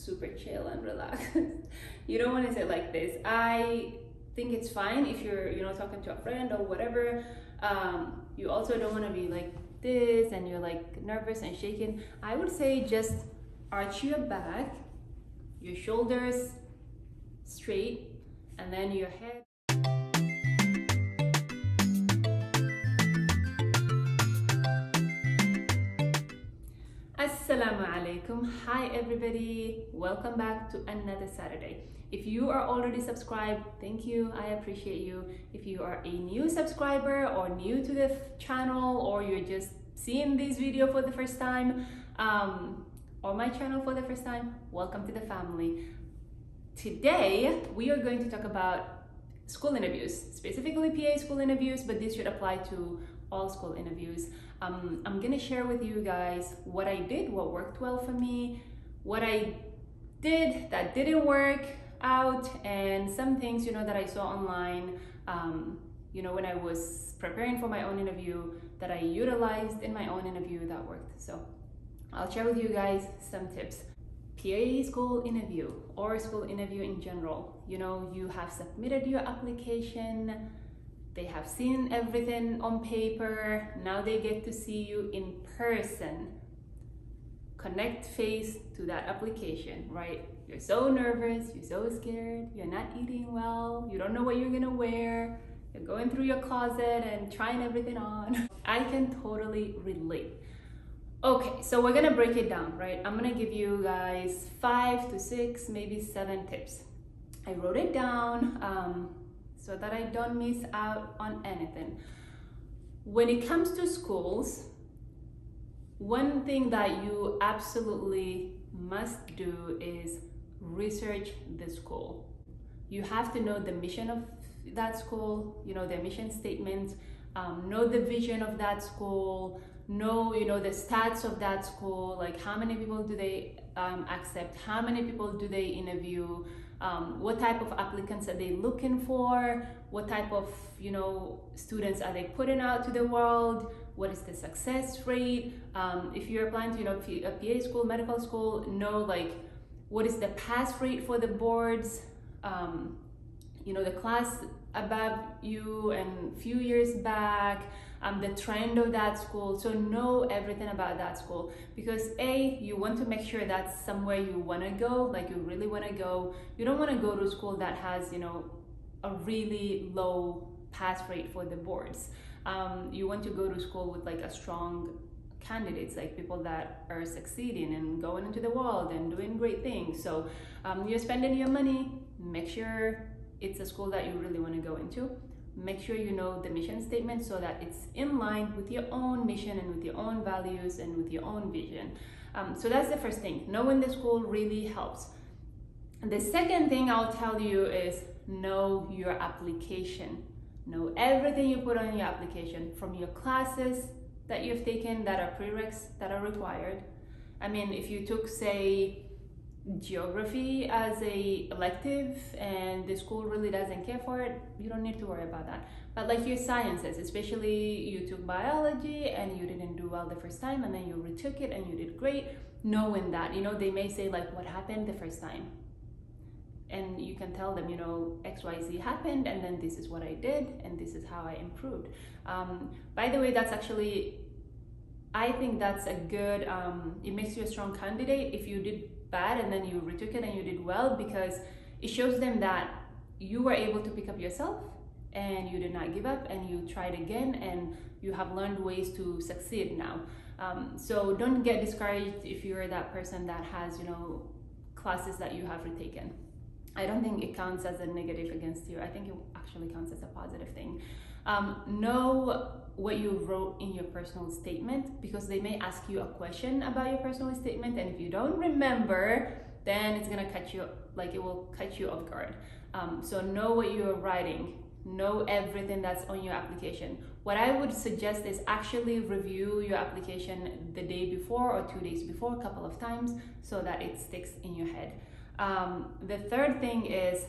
super chill and relaxed. You don't want to say like this. I think it's fine if you're, talking to a friend or whatever. You also don't want to be like this and you're like nervous and shaking. I would say just arch your back, your shoulders straight, and then your head. Assalamu alaikum. Hi everybody. Welcome back to another Saturday. If you are already subscribed, thank you. I appreciate you. If you are a new subscriber or new to the channel, or you're just seeing this video for the first time, or my channel for the first time, welcome to the family. Today, we are going to talk about school interviews, specifically PA school interviews, but this should apply to all school interviews. I'm gonna share with you guys what I did, what worked well for me, what I did that didn't work out, and some things, that I saw online, when I was preparing for my own interview that I utilized in my own interview that worked. So I'll share with you guys some tips. PA school interview or school interview in general, you have submitted your application, they have seen everything on paper, now they get to see you in person. Connect face to that application, right? You're so nervous, you're so scared, you're not eating well, you don't know what you're gonna wear, you're going through your closet and trying everything on. I can totally relate. Okay, so we're gonna break it down, right? I'm gonna give you guys 5 to 6, maybe 7 tips. I wrote it down so that I don't miss out on anything. When it comes to schools, one thing that you absolutely must do is research the school. You have to know the mission of that school, their mission statement, know the vision of that school, know the stats of that school, like how many people do they accept, how many people do they interview, what type of applicants are they looking for, what type of students are they putting out to the world, what is the success rate, if you're applying to a PA school, medical school, know like what is the pass rate for the boards, the class above you and few years back, the trend of that school. So know everything about that school, because you want to make sure that's somewhere you want to go, like you really want to go. You don't want to go to a school that has a really low pass rate for the boards. You want to go to school with like a strong candidates, like people that are succeeding and going into the world and doing great things. So you're spending your money, make sure it's a school that you really want to go into. Make sure you know the mission statement so that it's in line with your own mission and with your own values and with your own vision. So that's the first thing. Knowing the school really helps. And the second thing I'll tell you is know your application. Know everything you put on your application, from your classes that you've taken that are prereqs that are required. I mean, if you took, say, geography as a elective and the school really doesn't care for it, you don't need to worry about that. But like your sciences, especially you took biology and you didn't do well the first time and then you retook it and you did great, knowing that, they may say like, what happened the first time? And you can tell them, XYZ happened and then this is what I did and this is how I improved. By the way, that's actually, I think that's a good, it makes you a strong candidate if you did bad and then you retook it and you did well, because it shows them that you were able to pick up yourself and you did not give up and you tried again and you have learned ways to succeed now. So don't get discouraged if you're that person that has, classes that you have retaken. I don't think it counts as a negative against you. I think it actually counts as a positive thing. Know what you wrote in your personal statement, because they may ask you a question about your personal statement, and if you don't remember, then it's gonna cut you, like it will cut you off guard. So know what you're writing, know everything that's on your application. What I would suggest is actually review your application the day before or 2 days before, a couple of times, so that it sticks in your head. The third thing is,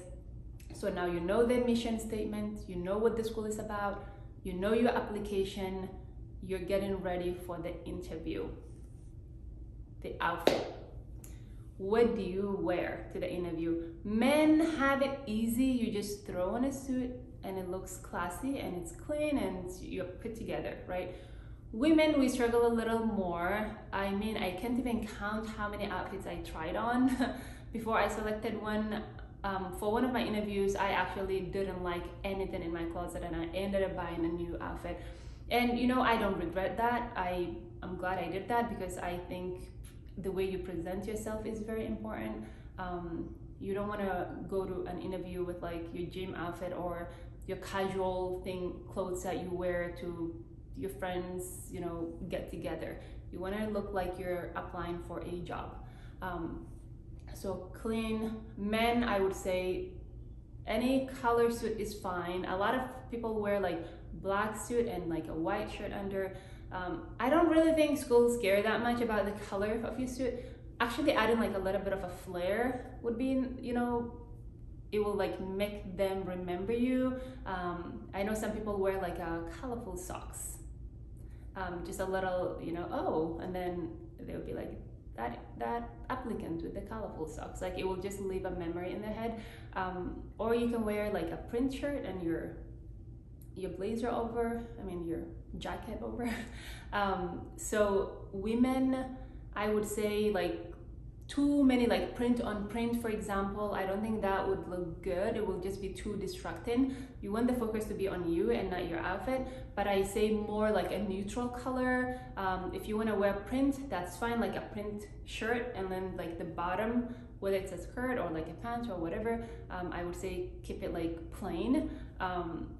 so now you know the mission statement, you know what the school is about, you know your application, you're getting ready for the interview. The outfit. what do you wear to the interview? Men have it easy. You just throw on a suit and it looks classy and it's clean and you're put together, right? Women, we struggle a little more. I mean, I can't even count how many outfits I tried on before I selected one. For one of my interviews, I actually didn't like anything in my closet and I ended up buying a new outfit. And you know, I don't regret that. I'm glad I did that because I think the way you present yourself is very important. You don't want to go to an interview with like your gym outfit or your casual clothes that you wear to your friends, you know, get together. You want to look like you're applying for a job. So clean. Men, I would say any color suit is fine. A lot of people wear like black suit and like a white shirt under. I don't really think schools care that much about the color of your suit. Actually, adding like a little bit of a flare would be, you know, it will like make them remember you. I know some people wear like colorful socks. Just a little, you know, oh, and then they'll be like, that applicant with the colorful socks, like it will just leave a memory in their head. Or you can wear like a print shirt and your blazer over, I mean your jacket over. So women, I would say like too many like print on print, for example, I don't think that would look good. It will just be too distracting. You want the focus to be on you and not your outfit, but I say more like a neutral color. If you want to wear print, that's fine, like a print shirt, and then like the bottom, whether it's a skirt or like a pants or whatever, I would say keep it like plain.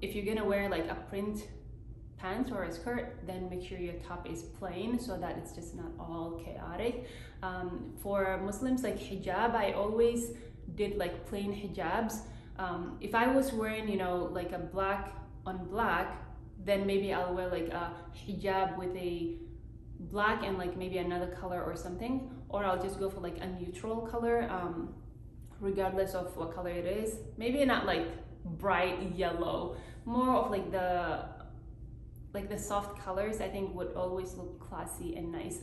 If you're gonna wear like a print pants or a skirt, then make sure your top is plain so that it's just not all chaotic. For Muslims, like hijab, I always did like plain hijabs. If I was wearing, you know, like a black on black, then maybe I'll wear like a hijab with a black and like maybe another color or something, or I'll just go for like a neutral color, regardless of what color it is. Maybe not like bright yellow, more of like the soft colors, I think would always look classy and nice.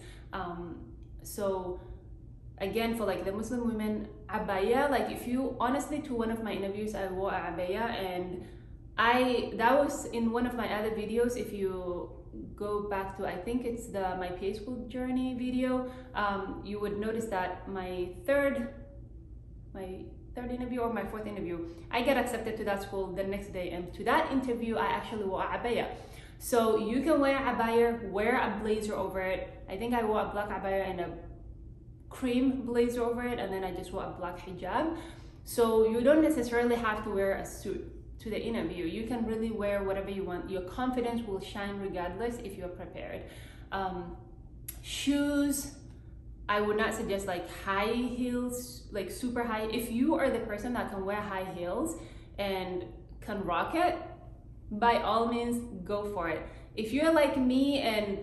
So again, for like the Muslim women, abaya, like if you, honestly, to one of my interviews, I wore abaya, and that was in one of my other videos. If you go back to, I think it's my PA school journey video, you would notice that my third interview or my fourth interview, I got accepted to that school the next day, and to that interview I actually wore abaya. So you can wear abaya, wear a blazer over it. I think I wore a black abaya and a cream blazer over it, and then I just wore a black hijab. So you don't necessarily have to wear a suit to the interview. You can really wear whatever you want. Your confidence will shine regardless if you're prepared. Shoes, I would not suggest like high heels, like super high. If you are the person that can wear high heels and can rock it, by all means go for it. If you're like me and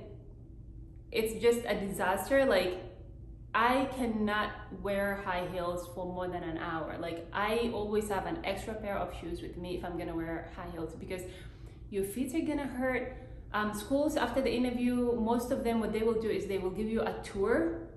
it's just a disaster, like I cannot wear high heels for more than an hour. Like I always have an extra pair of shoes with me if I'm gonna wear high heels, because your feet are gonna hurt. Schools, after the interview, most of them, what they will do is they will give you a tour,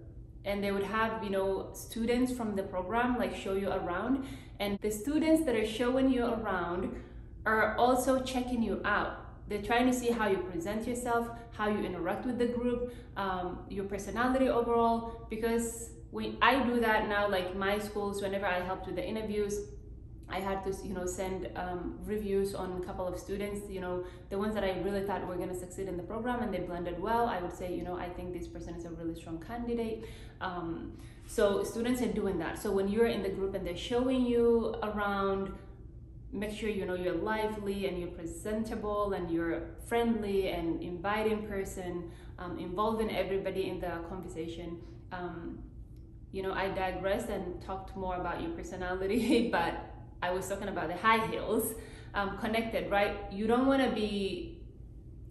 and they would have, you know, students from the program like show you around, and the students that are showing you around are also checking you out. They're trying to see how you present yourself, how you interact with the group, your personality overall. Because when I do that now, like my schools, whenever I helped with the interviews, I had to, you know, send reviews on a couple of students, you know, the ones that I really thought were gonna succeed in the program and they blended well. I would say, you know, I think this person is a really strong candidate. So students are doing that. So when you're in the group and they're showing you around, make sure, you know, you're lively and you're presentable and you're friendly and inviting person, involving everybody in the conversation. You know, I digressed and talked more about your personality, but I was talking about the high heels, connected, right? You don't want to be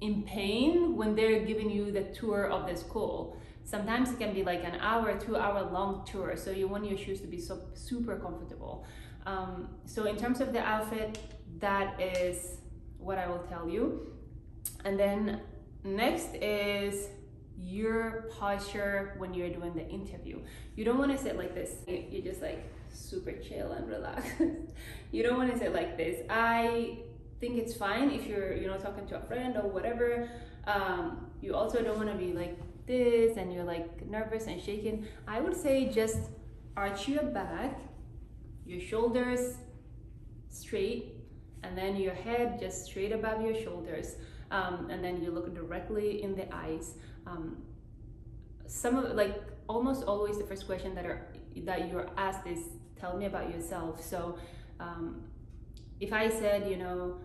in pain when they're giving you the tour of the school. Sometimes it can be like an hour, 2 hour long tour. So you want your shoes to be super comfortable. So in terms of the outfit, that is what I will tell you. And then next is your posture when you're doing the interview. You don't want to sit like this. You're just like super chill and relaxed. You don't want to sit like this. I think it's fine if you're, you know, talking to a friend or whatever. You also don't want to be like this and you're like nervous and shaking. I would say just arch your back, your shoulders straight, and then your head just straight above your shoulders. And then you look directly in the eyes. Some of, like, almost always the first question that you're asked is, tell me about yourself. So if I said, you know,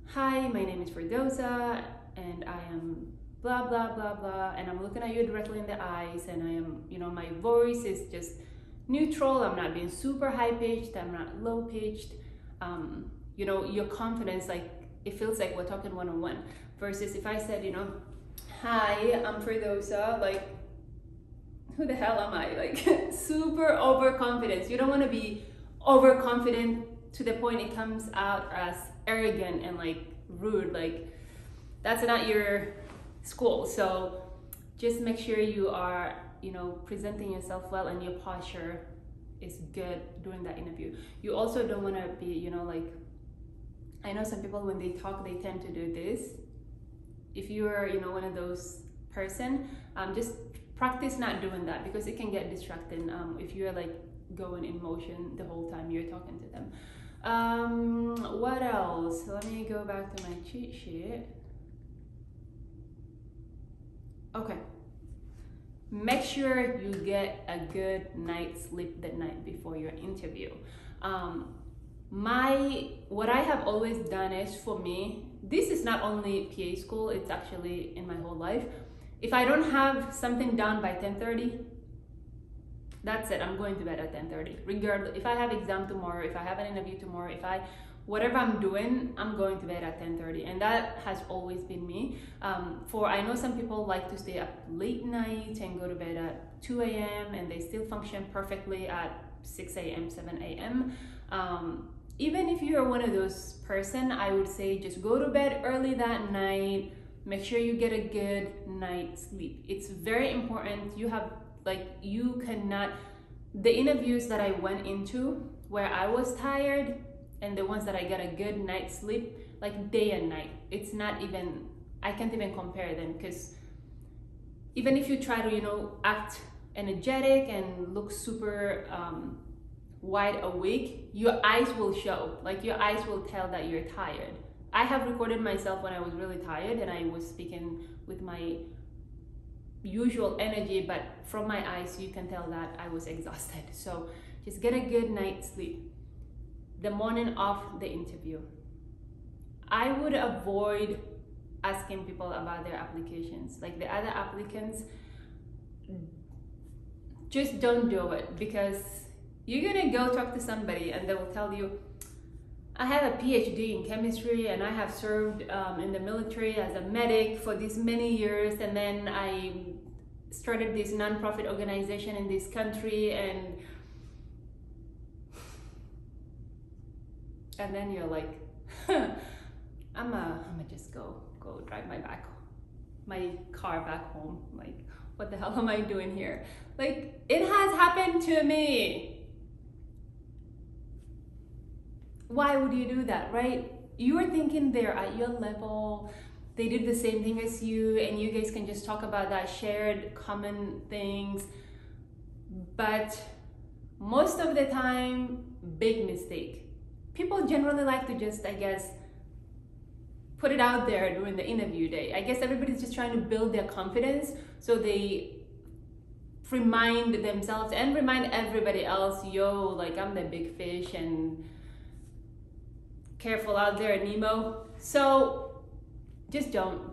hi, my name is Firdausa and I am blah blah blah blah, and I'm looking at you directly in the eyes, and I am, you know, my voice is just neutral, I'm not being super high pitched, I'm not low pitched, you know, your confidence, like, it feels like we're talking one-on-one. Versus if I said, you know, hi, I'm Firdausa, like, who the hell am I? Like, super overconfidence. You don't want to be overconfident to the point it comes out as arrogant and like rude. Like, that's not your school. So just make sure you are, you know, presenting yourself well and your posture is good during that interview. You also don't want to be, you know, like, I know some people when they talk, they tend to do this. If you're, you know, one of those person, just practice not doing that, because it can get distracting if you're like going in motion the whole time you're talking to them. What else? Let me go back to my cheat sheet. Okay. Make sure you get a good night's sleep the night before your interview. What I have always done is, for me, this is not only PA school, it's actually in my whole life. If I don't have something done by 10:30, that's it, I'm going to bed at 10:30. Regardless, if I have exam tomorrow, if I have an interview tomorrow, whatever I'm doing, I'm going to bed at 10:30, and that has always been me. I know some people like to stay up late night and go to bed at 2 a.m. and they still function perfectly at 6 a.m., 7 a.m. Even if you're one of those person, I would say just go to bed early that night. Make sure you get a good night's sleep. It's very important. You cannot, the interviews that I went into where I was tired and the ones that I get a good night's sleep, like day and night, it's not even, I can't even compare them, because even if you try to, you know, act energetic and look super wide awake, your eyes will show, like your eyes will tell that you're tired. I have recorded myself when I was really tired and I was speaking with my usual energy, but from my eyes you can tell that I was exhausted. So just get a good night's sleep the morning of the interview. I would avoid asking people about their applications. Like the other applicants, just don't do it, because you're gonna go talk to somebody and they will tell you, I have a PhD in chemistry and I have served in the military as a medic for these many years, and then I started this non-profit organization in this country, and then you're like, I'm just go drive my car back home. Like, what the hell am I doing here? Like, it has happened to me. Why would you do that, right? You are thinking they're at your level, they did the same thing as you, and you guys can just talk about that shared common things. But most of the time, big mistake. People generally like to just, I guess, put it out there during the interview day. I guess everybody's just trying to build their confidence, so they remind themselves and remind everybody else, yo, like, I'm the big fish and careful out there, Nemo. So just don't.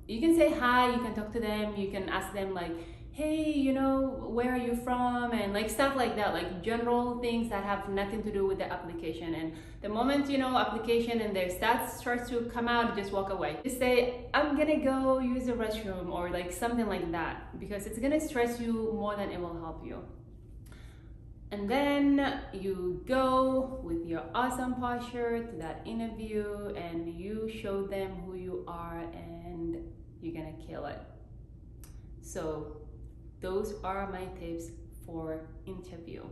You can say hi, you can talk to them, you can ask them like, hey, you know, where are you from? And like stuff like that, like general things that have nothing to do with the application. And the moment, you know, application and their stats starts to come out, just walk away. Just say, I'm gonna go use the restroom, or like something like that, because it's gonna stress you more than it will help you. And then you go with your awesome posture to that interview and you show them who you are, and you're gonna kill it. So those are my tips for interview.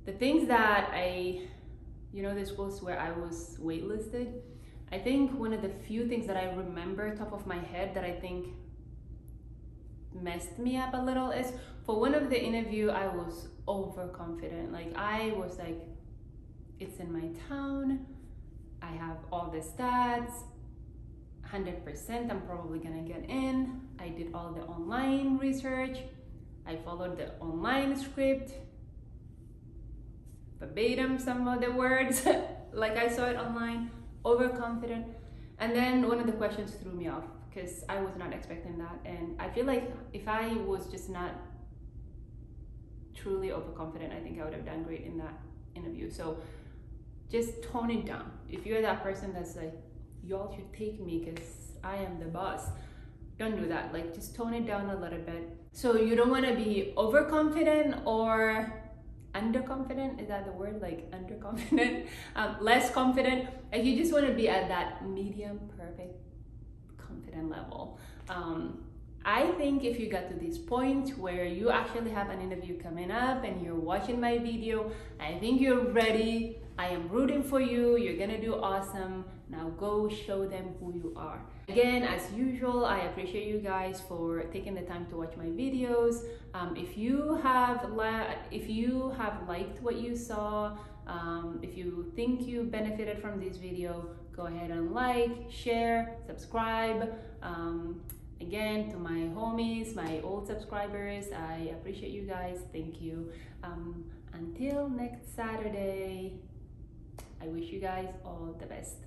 The things that this was where I was waitlisted. I think one of the few things that I remember top of my head that I think messed me up a little is for one of the interview I was overconfident. Like I was like, it's in my town, I have all the stats, 100% I'm probably gonna get in. I did all the online research, I followed the online script verbatim, some of the words like I saw it online. Overconfident. And then one of the questions threw me off because I was not expecting that, and I feel like if I was just not truly overconfident, I think I would have done great in that interview. So just tone it down. If you're that person that's like, y'all should take me because I am the boss, don't do that. Like just tone it down a little bit. So you don't want to be overconfident or underconfident. Is that the word? Like underconfident, less confident. Like you just want to be at that medium perfect confident level. I think if you got to this point where you actually have an interview coming up and you're watching my video, I think you're ready. I am rooting for you. You're gonna do awesome. Now go show them who you are. Again, as usual, I appreciate you guys for taking the time to watch my videos. If you have liked what you saw, if you think you benefited from this video, go ahead and like, share, subscribe. Again, to my homies, my old subscribers, I appreciate you guys. Thank you. Until next Saturday, I wish you guys all the best.